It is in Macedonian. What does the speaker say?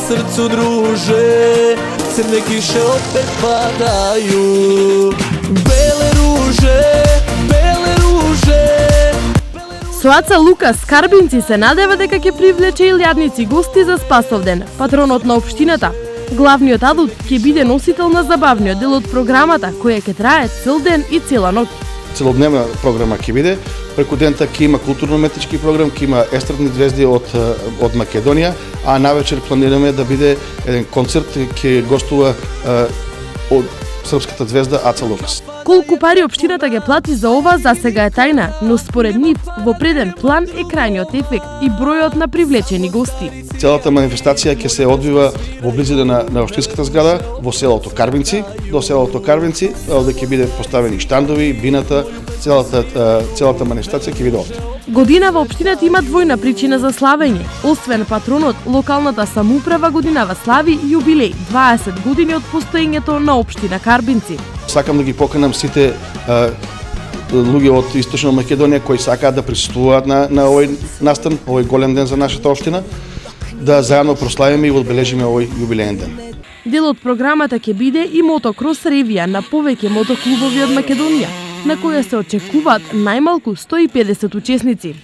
srcu druže, crne kiše opet padaju. Bele ruže, bele ruže. Со Аца Лукас Карбинци се надева дека ќе привлече илјадници гости за Спасовден, патронот на општината. Главниот адут ќе биде носител на забавниот дел од програмата, која ќе трае цел ден и цела ноќ. Целодневна програма ќе биде. Преку дента ќе има културно-уметнички програм, ќе има естрадни звезди од Македонија, а навечер планираме да биде еден концерт, ќе гостува од српската звезда Аца Лукас. Колку пари општината ќе плати за ова за сега е тајна, но според нив во преден план е крајниот ефект и бројот на привлечени гости. Целата манифестација ќе се одвива во близина на општинската зграда во селото Карбинци. До селото Карбинци овде ќе биде поставени штандови, бината, целата манифестација ќе биде овде. Годинава општината има двојна причина за славење. Освен патронот, локалната самоуправа годинава слави јубилеј 20 години од постоењето на општина Карбинци. Сакам да ги поканам сите луѓе од Источна Македонија кои сакаат да присуствуваат на овој настан, овој голем ден за нашата општина, да заедно прославиме и одбележиме овој јубилеен ден. Дел од програмата ќе биде и мотокрос ревија на повеќе мотоклубови од Македонија, на која се очекуваат најмалку 150 учесници.